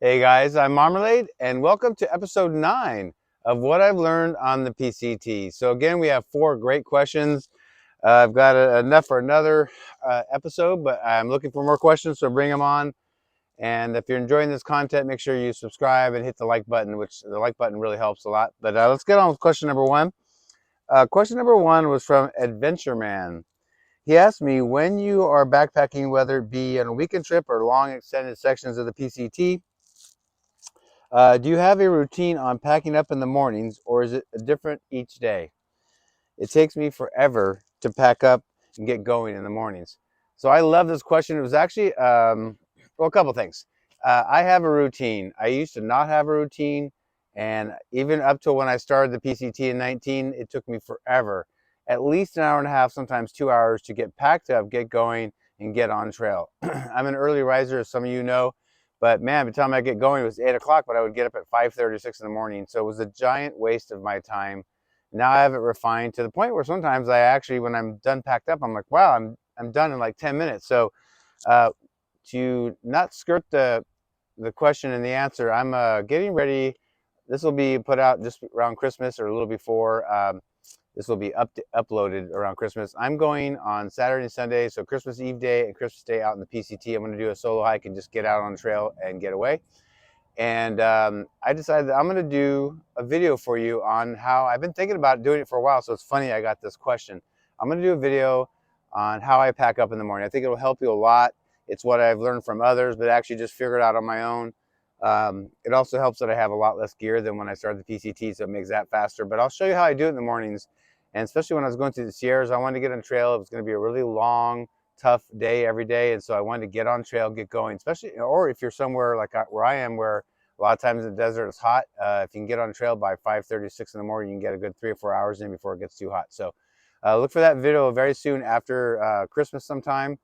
Hey guys, I'm Marmalade, and welcome to episode 9 of what I've learned on the PCT. So again, we have 4 great questions. I've got enough for another episode, but I'm looking for more questions, so bring them on. And if you're enjoying this content, make sure you subscribe and hit the like button, which the like button really helps a lot. But let's get on with question number 1. Question number 1 was from Adventure Man. He asked me, when you are backpacking, whether it be on a weekend trip or long extended sections of the PCT, do you have a routine on packing up in the mornings, or is it different each day? It takes me forever to pack up and get going in the mornings. So I love this question. It was actually, well, a couple things. I have a routine. I used to not have a routine, and even up to when I started the PCT in 19, it took me forever, at least an hour and a half, sometimes 2 hours to get packed up, get going, and get on trail. I'm an early riser, as some of you know, but man, by the time I get going, it was 8 o'clock, but I would get up at 5:30 or 6 in the morning. So it was a giant waste of my time. Now I have it refined to the point where sometimes I actually, when I'm done packed up, I'm like, wow, I'm done in like 10 minutes. So uh, to not skirt the question and the answer, I'm getting ready. This will be put out just around Christmas or a little before. This will be uploaded around Christmas. I'm going on Saturday and Sunday, so Christmas Eve day and Christmas Day out in the PCT. I'm going to do a solo hike and just get out on the trail and get away. And I decided that I'm going to do a video for you on how I've been thinking about doing it for a while. So it's funny I got this question. I'm going to do a video on how I pack up in the morning. I think it'll help you a lot. It's what I've learned from others, but actually just figured out on my own. It also helps that I have a lot less gear than when I started the PCT, so it makes that faster. But I'll show you how I do it in the mornings. And especially when I was going through the Sierras, I wanted to get on trail. It was going to be a really long, tough day every day. And so I wanted to get on trail, get going, especially, or if you're somewhere like where I am, where a lot of times in the desert it's hot. If you can get on trail by 5:30, 6 in the morning, you can get a good 3 or 4 hours in before it gets too hot. So look for that video very soon after Christmas sometime.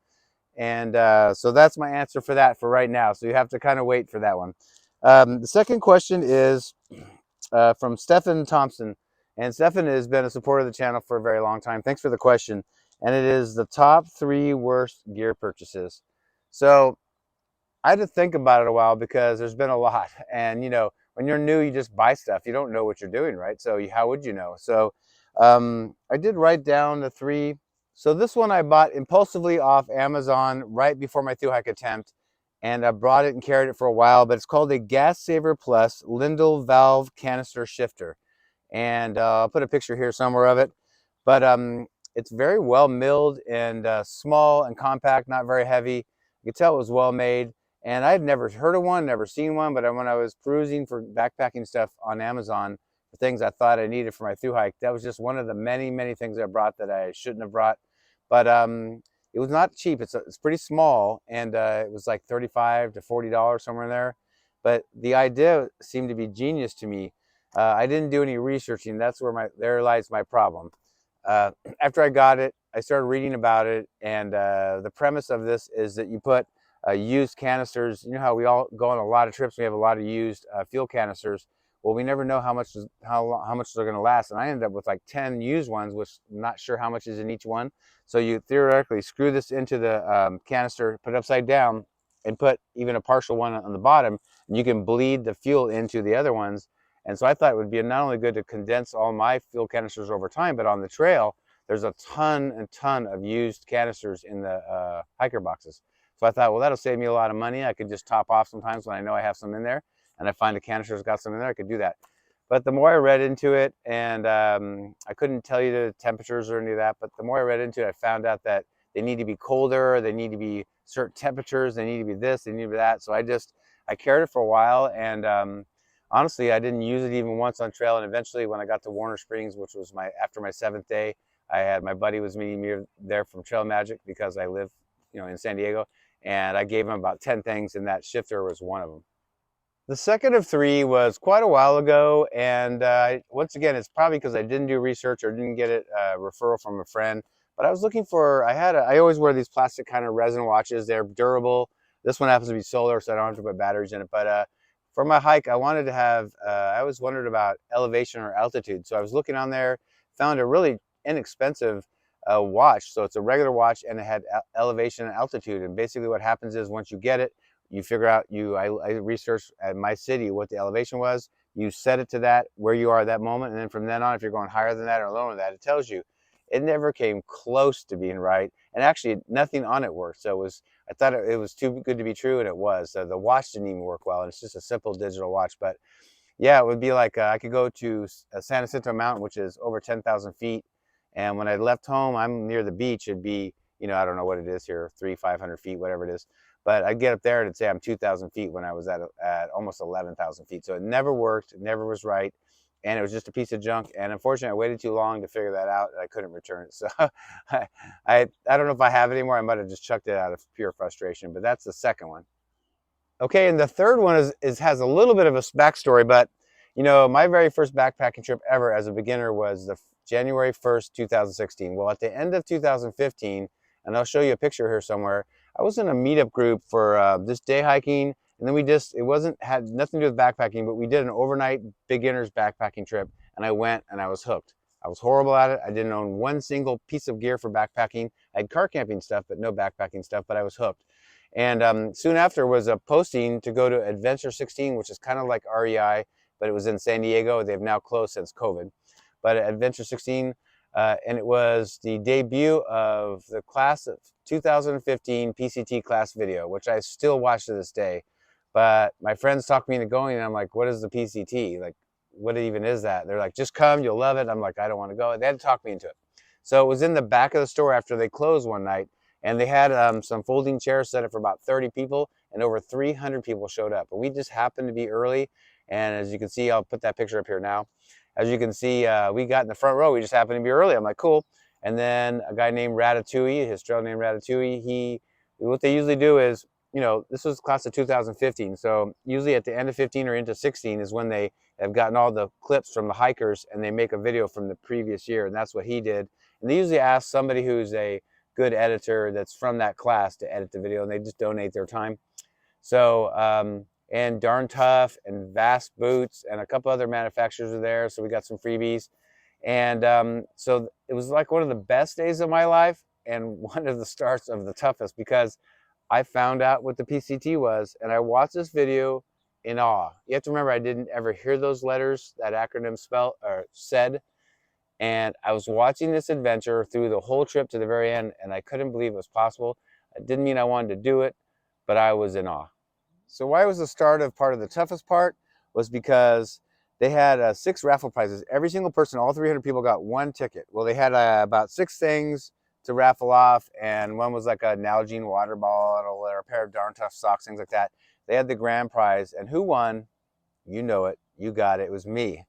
And so that's my answer for that for right now. So you have to kind of wait for that one. The second question is from Stephen Thompson. And Stephen has been a supporter of the channel for a very long time. Thanks for the question. And it is the top 3 worst gear purchases. So I had to think about it a while because there's been a lot. And, you know, when you're new, you just buy stuff. You don't know what you're doing, right? So how would you know? So I did write down the 3. So this one I bought impulsively off Amazon right before my thru hike attempt. And I brought it and carried it for a while. But it's called a Gas Saver Plus Lindell Valve Canister Shifter. And I'll put a picture here somewhere of it. But it's very well milled and small and compact, not very heavy. You could tell it was well made. And I had never heard of one, never seen one, but when I was perusing for backpacking stuff on Amazon, for things I thought I needed for my thru hike, that was just one of the many, many things I brought that I shouldn't have brought. But it was not cheap. It's pretty small, and it was like $35 to $40 somewhere in there. But the idea seemed to be genius to me. I didn't do any researching. That's where there lies my problem. After I got it, I started reading about it, and the premise of this is that you put used canisters. You know how we all go on a lot of trips, we have a lot of used fuel canisters. Well, we never know how much they're going to last, and I ended up with like 10 used ones, which I'm not sure how much is in each one. So you theoretically screw this into the canister, put it upside down, and put even a partial one on the bottom, and you can bleed the fuel into the other ones. And so I thought it would be not only good to condense all my fuel canisters over time, but on the trail, there's a ton and ton of used canisters in the hiker boxes. So I thought, well, that'll save me a lot of money. I could just top off sometimes when I know I have some in there, and I find a canister's got some in there, I could do that. But the more I read into it, and I couldn't tell you the temperatures or any of that, but the more I read into it, I found out that they need to be colder, they need to be certain temperatures, they need to be this, they need to be that. So I carried it for a while, and honestly, I didn't use it even once on trail. And eventually, when I got to Warner Springs, which was after my 7th day, I had my buddy was meeting me there from Trail Magic because I live, in San Diego, and I gave him about 10 things, and that shifter was one of them. The second of 3 was quite a while ago, and once again, it's probably because I didn't do research or didn't get it referral from a friend. But I was looking for, I always wear these plastic kind of resin watches. They're durable. This one happens to be solar, so I don't have to put batteries in it. But for my hike, I wanted to have, I always wondered about elevation or altitude. So I was looking on there, found a really inexpensive watch. So it's a regular watch, and it had elevation and altitude. And basically what happens is once you get it, you figure out, I researched at my city what the elevation was. You set it to that, where you are at that moment. And then from then on, if you're going higher than that or lower than that, it tells you. It never came close to being right. And actually nothing on it worked. So I thought it was too good to be true, and it was. The watch didn't even work well. And it's just a simple digital watch. But yeah, it would be like I could go to San Jacinto Mountain, which is over 10,000 feet. And when I left home, I'm near the beach. It'd be, I don't know what it is here, 500 feet, whatever it is. But I'd get up there and it'd say I'm 2,000 feet when I was at almost 11,000 feet. So it never worked. It never was right. And it was just a piece of junk. And unfortunately, I waited too long to figure that out, and I couldn't return it. So I don't know if I have it anymore. I might have just chucked it out of pure frustration. But that's the second one. Okay, and the third one has a little bit of a backstory, but my very first backpacking trip ever as a beginner was the January 1st, 2016. Well, at the end of 2015, and I'll show you a picture here somewhere, I was in a meetup group for this day hiking, and then had nothing to do with backpacking, but we did an overnight beginner's backpacking trip, and I went and I was hooked. I was horrible at it. I didn't own one single piece of gear for backpacking. I had car camping stuff, but no backpacking stuff, but I was hooked. And soon after was a posting to go to Adventure 16, which is kind of like REI, but it was in San Diego. They've now closed since COVID. But Adventure 16, and it was the debut of the class of 2015 PCT class video, which I still watch to this day. But my friends talked me into going, and I'm like, what is the PCT? Like, what even is that? They're like, just come, you'll love it. I'm like, I don't want to go. They had to talk me into it. So it was in the back of the store after they closed one night. And they had some folding chairs set up for about 30 people, and over 300 people showed up. But we just happened to be early, and as you can see, I'll put that picture up here now. As you can see, we got in the front row. We just happened to be early. I'm like, cool. And then a guy named Ratatouille, his trail named Ratatouille, what they usually do is, this was class of 2015. So usually at the end of 15 or into 16 is when they have gotten all the clips from the hikers, and they make a video from the previous year, and that's what he did. And they usually ask somebody who's a good editor that's from that class to edit the video, and they just donate their time. So and Darn Tough and Vast Boots and a couple other manufacturers are there, so we got some freebies. And so it was like one of the best days of my life, and one of the starts of the toughest, because I found out what the PCT was, and I watched this video in awe. You have to remember, I didn't ever hear those letters, that acronym said. And I was watching this adventure through the whole trip to the very end, and I couldn't believe it was possible. It didn't mean I wanted to do it, but I was in awe. So why was the start of part of the toughest part? Was because they had 6 raffle prizes. Every single person, all 300 people, got one ticket. Well, they had about 6 things to raffle off, and one was like a Nalgene water bottle or a pair of Darn Tough socks, things like that. They had the grand prize, and who won? You know it. You got it. It was me.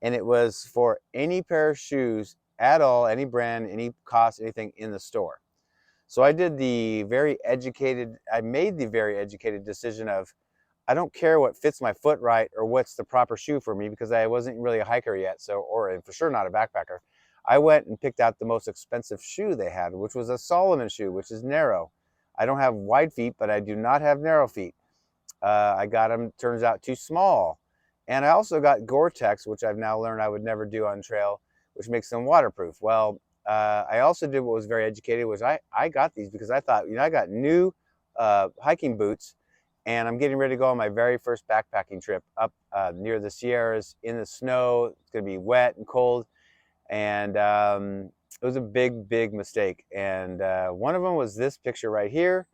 And it was for any pair of shoes at all, any brand, any cost, anything in the store. So I made the very educated decision of, I don't care what fits my foot right or what's the proper shoe for me, because I wasn't really a hiker yet, or for sure not a backpacker. I went and picked out the most expensive shoe they had, which was a Solomon shoe, which is narrow. I don't have wide feet, but I do not have narrow feet. I got them, turns out, too small. And I also got Gore-Tex, which I've now learned I would never do on trail, which makes them waterproof. Well, I also did what was very educated, was I got these because I thought, I got new hiking boots, and I'm getting ready to go on my very first backpacking trip up near the Sierras in the snow. It's going to be wet and cold. And it was a big, big mistake. And one of them was this picture right here.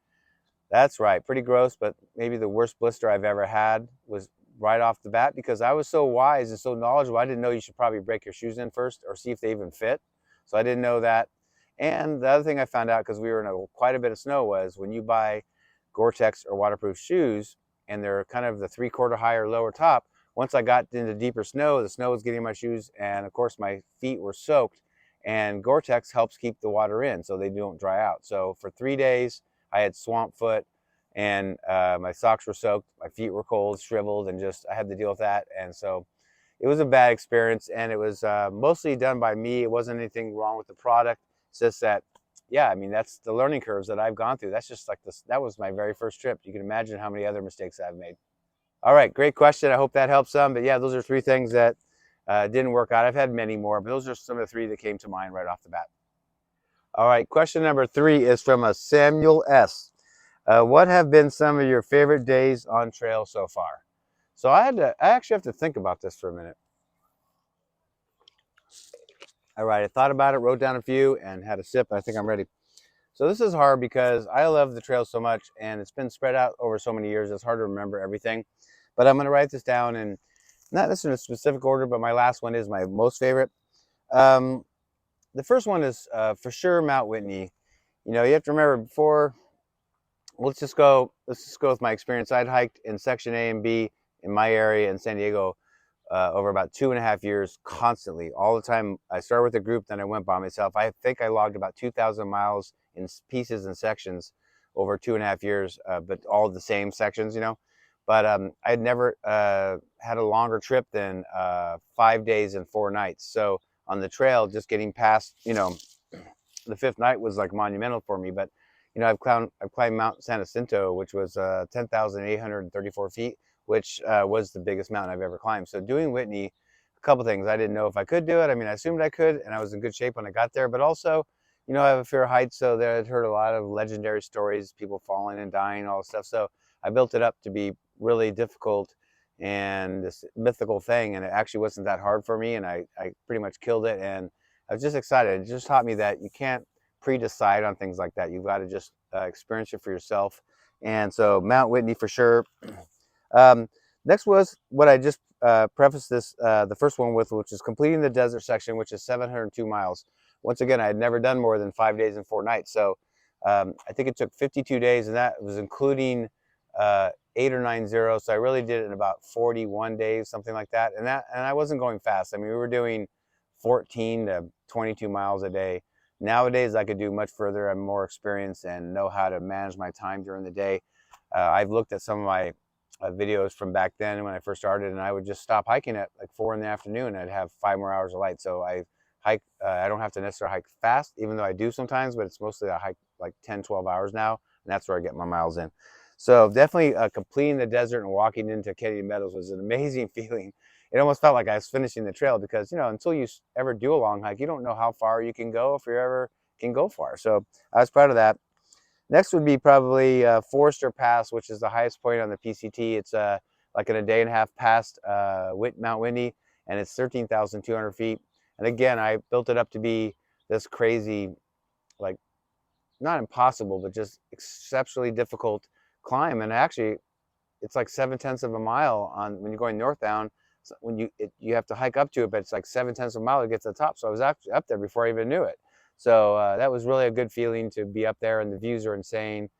That's right, pretty gross, but maybe the worst blister I've ever had was right off the bat, because I was so wise and so knowledgeable. I didn't know you should probably break your shoes in first or see if they even fit. So I didn't know that. And the other thing I found out, because we were in quite a bit of snow, was when you buy Gore-Tex or waterproof shoes, and they're kind of the 3/4 high or lower top, once I got into deeper snow, the snow was getting in my shoes, and of course my feet were soaked, and Gore-Tex helps keep the water in so they don't dry out. So for 3 days, I had swamp foot, and my socks were soaked, my feet were cold, shriveled, and just I had to deal with that. And so it was a bad experience, and it was mostly done by me. It wasn't anything wrong with the product. It's just that, yeah, I mean, that's the learning curves that I've gone through. That's just like this. That was my very first trip. You can imagine how many other mistakes I've made. All right, great question. I hope that helps some. But yeah, those are 3 things that didn't work out. I've had many more, but those are some of the 3 that came to mind right off the bat. All right, question number 3 is from a Samuel S. What have been some of your favorite days on trail so far? So I actually have to think about this for a minute. All right, I thought about it, wrote down a few, and had a sip. I think I'm ready. So this is hard because I love the trail so much, and it's been spread out over so many years. It's hard to remember everything. But I'm going to write this down, and not necessarily in a specific order, but my last one is my most favorite. Um, the first one is for sure Mount Whitney. You know, you have to remember before. Let's just go. Let's just go with my experience. I'd hiked in Section A and B in my area in San Diego over about 2.5 years constantly, all the time. I started with a group, then I went by myself. I think I logged about 2,000 miles in pieces and sections over 2.5 years, but all the same sections, you know. But I had never had a longer trip than 5 days and 4 nights. So on the trail, just getting past, you know, the fifth night was like monumental for me. But you know, I've climbed Mount San Jacinto, which was 10,834 feet, which was the biggest mountain I've ever climbed. So doing Whitney, a couple things. I didn't know if I could do it. I mean, I assumed I could, and I was in good shape when I got there. But also, you know, I have a fear of heights, so there I'd heard a lot of legendary stories, people falling and dying, all this stuff. So I built it up to be really difficult and this mythical thing, and it actually wasn't that hard for me, and I pretty much killed it. And I was just excited. It just taught me that you can't pre-decide on things like that. You've got to just experience it for yourself. And so Mount Whitney for sure. Um, Next was what I just prefaced this, the first one with, which is completing the desert section, which is 702 miles. Once again, I had never done more than 5 days and 4 nights. So I think it took 52 days, and that was including 8 or 9 zeros. So I really did it in about 41 days, something like that. And I wasn't going fast. I mean, we were doing 14 to 22 miles a day. Nowadays, I could do much further. I'm more experienced and know how to manage my time during the day. I've looked at some of my videos from back then when I first started, and I would just stop hiking at like 4 in the afternoon. I'd have 5 more hours of light. So I hike. I don't have to necessarily hike fast, even though I do sometimes, but it's mostly I hike like 10, 12 hours now, and that's where I get my miles in. So definitely completing the desert and walking into Canadian Meadows was an amazing feeling. It almost felt like I was finishing the trail because, you know, until you ever do a long hike, you don't know how far you can go, if you ever can go far. So I was proud of that. Next would be probably Forester Pass, which is the highest point on the PCT. It's like in a day and a half past Mount Whitney, and it's 13,200 feet. And again, I built it up to be this crazy, like, not impossible, but just exceptionally difficult climb. And actually, it's like 7/10 of a mile on when you're going northbound. So when you have to hike up to it, but it's like 7/10 of a mile to get to the top. So I was actually up there before I even knew it. So that was really a good feeling to be up there, and the views are insane.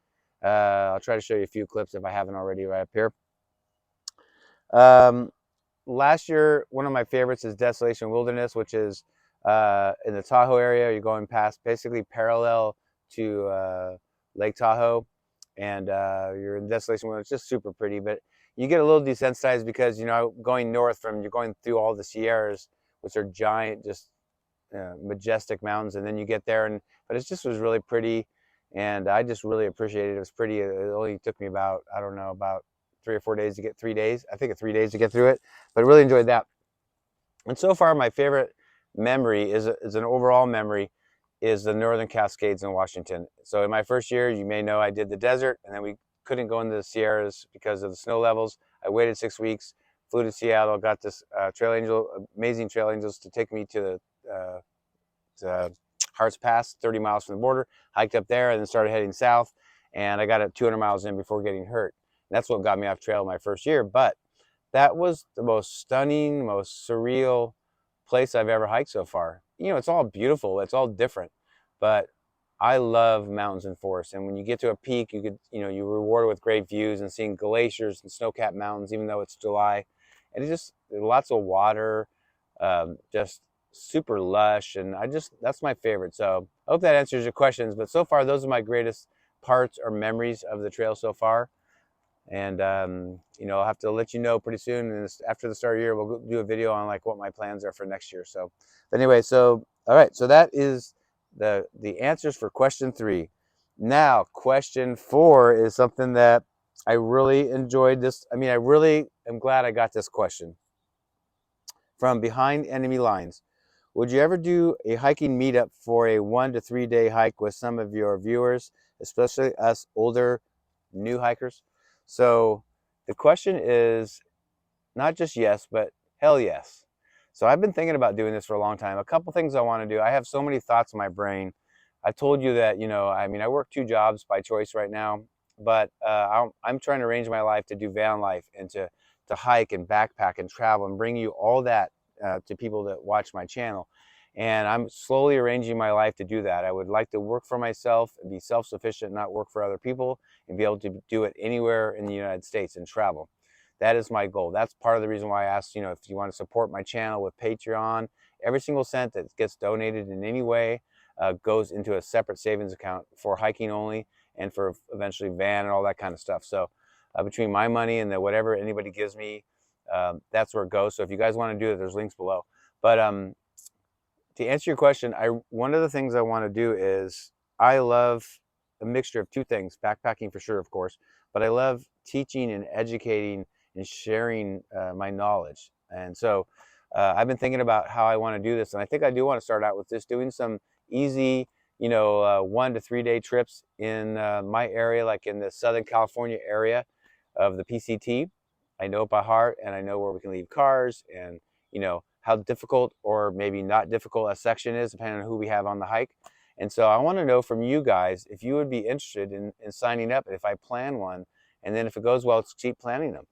I'll try to show you a few clips if I haven't already right up here. Um, Last year, one of my favorites is Desolation Wilderness, which is in the Tahoe area. You're going past basically parallel to Lake Tahoe, and you're in Desolation Wilderness. It's just super pretty, but you get a little desensitized because, you know, going north from, you're going through all the Sierras, which are giant, just majestic mountains, and then you get there, and but it just was really pretty, and I just really appreciated it. It was pretty. It only took me about, I don't know, about 3 or 4 days to get 3 days. I think 3 days to get through it, but I really enjoyed that. And so far, my favorite memory is an overall memory is the Northern Cascades in Washington. So in my first year, you may know I did the desert, and then we couldn't go into the Sierras because of the snow levels. I waited 6 weeks, flew to Seattle, got this amazing trail angels to take me to Harts Pass, 30 miles from the border, hiked up there, and then started heading south. And I got it 200 miles in before getting hurt. And that's what got me off trail my first year. But that was the most stunning, most surreal place I've ever hiked so far. You know, it's all beautiful, it's all different, but I love mountains and forests. And when you get to a peak, you're rewarded with great views and seeing glaciers and snow-capped mountains, even though it's July. And it's just lots of water, just super lush. And that's my favorite. So I hope that answers your questions. But so far, those are my greatest parts or memories of the trail so far. And I'll have to let you know pretty soon. And after the start of the year, we'll do a video on like what my plans are for next year. So, but anyway, so all right, so that is the answers for question 3. Now, question 4 is something that I really enjoyed. This, I mean, I really am glad I got this question from Behind Enemy Lines. Would you ever do a hiking meetup for a 1 to 3 day hike with some of your viewers, especially us older new hikers. So the question is not just yes, but hell yes. So I've been thinking about doing this for a long time. A couple things I want to do. I have so many thoughts in my brain. I told you that, I mean, I work 2 jobs by choice right now, but I'm trying to arrange my life to do van life and to hike and backpack and travel and bring you all that to people that watch my channel. And I'm slowly arranging my life to do that. I would like to work for myself and be self-sufficient, not work for other people, and be able to do it anywhere in the United States and travel. That is my goal. That's part of the reason why I asked, if you want to support my channel with Patreon. Every single cent that gets donated in any way goes into a separate savings account for hiking only and for eventually van and all that kind of stuff. So between my money and whatever anybody gives me, that's where it goes. So if you guys want to do it, there's links below. But to answer your question, one of the things I want to do is I love a mixture of 2 things, backpacking for sure, of course, but I love teaching and educating and sharing my knowledge. And so I've been thinking about how I want to do this, and I think I do want to start out with just doing some easy, 1 to 3 day trips in my area, like in the Southern California area of the PCT. I know it by heart, and I know where we can leave cars, and how difficult or maybe not difficult a section is depending on who we have on the hike. And so I want to know from you guys if you would be interested in signing up if I plan one, and then if it goes well, let's keep planning them.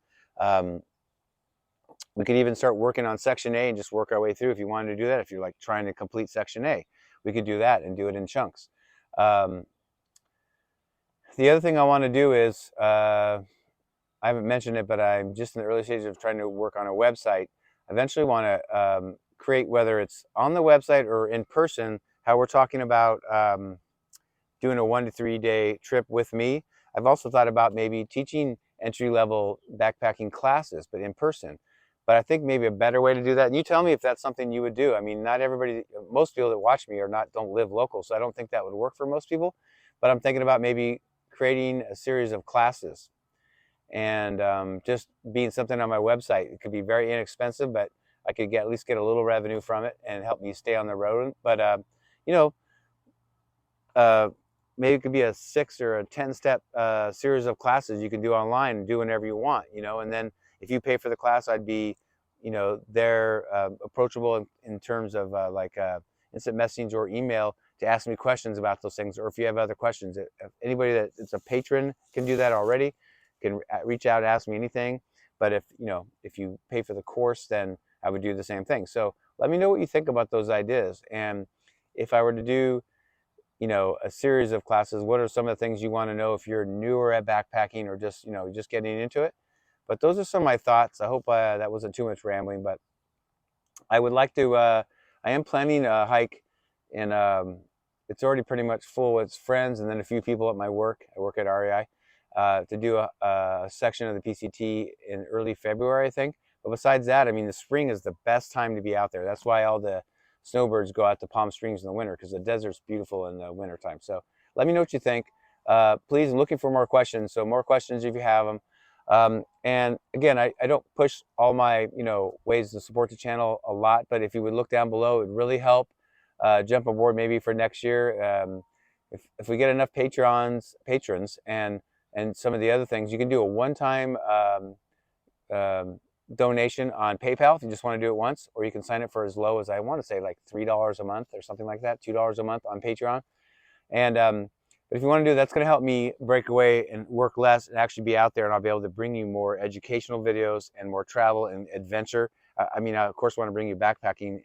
We could even start working on section A and just work our way through if you wanted to do that. If you're like trying to complete section A, we could do that and do it in chunks. The other thing I want to do is, I haven't mentioned it, but I'm just in the early stages of trying to work on a website. I eventually want to create, whether it's on the website or in person, how we're talking about doing a 1 to 3 day trip with me. I've also thought about maybe teaching entry-level backpacking classes, but in person. But I think maybe a better way to do that, and you tell me if that's something you would do. I mean, not everybody, most people that watch me don't live local, so I don't think that would work for most people. But I'm thinking about maybe creating a series of classes and just being something on my website. It could be very inexpensive, but I could at least get a little revenue from it and help me stay on the road. But you know, maybe it could be a 6 or a 10-step series of classes you can do online and do whenever you want. And then if you pay for the class, I'd be, they're approachable in terms of instant messaging or email to ask me questions about those things, or if you have other questions. If anybody that is a patron can do that already, can reach out and ask me anything. But if you pay for the course, then I would do the same thing. So let me know what you think about those ideas. And if I were to do a series of classes, what are some of the things you want to know if you're newer at backpacking or just just getting into it? But those are some of my thoughts. I hope that wasn't too much rambling, but I would like to I am planning a hike, and it's already pretty much full with friends and then a few people at my work. I work at REI, to do a section of the PCT in early February, I think. But besides that, I mean, the spring is the best time to be out there. That's why all the snowbirds go out to Palm Springs in the winter, because the desert's beautiful in the winter time. So let me know what you think. Please, I'm looking for more questions. So more questions if you have them. And again, I don't push all my ways to support the channel a lot, but if you would look down below, it would really help. Jump aboard maybe for next year. If we get enough patrons and some of the other things, you can do a one-time donation on PayPal if you just want to do it once, or you can sign up for as low as, I want to say, like $3 a month or something like that, $2 a month on Patreon. And but if you want to do, that's going to help me break away and work less and actually be out there, and I'll be able to bring you more educational videos and more travel and adventure. I mean, I of course want to bring you backpacking,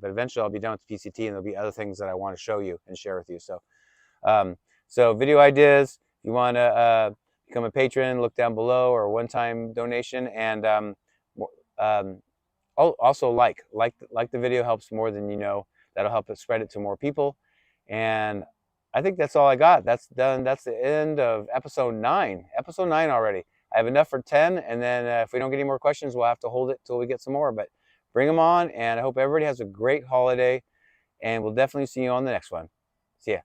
but eventually I'll be done with the PCT, and there'll be other things that I want to show you and share with you. So so video ideas, if you want to become a patron, look down below, or a one-time donation. And also like the video helps more than that'll help us spread it to more people. And I think that's all I got. That's done. That's the end of episode 9. Episode 9 already. I have enough for 10, and then if we don't get any more questions, we'll have to hold it till we get some more. But bring them on, and I hope everybody has a great holiday, and we'll definitely see you on the next one. See ya.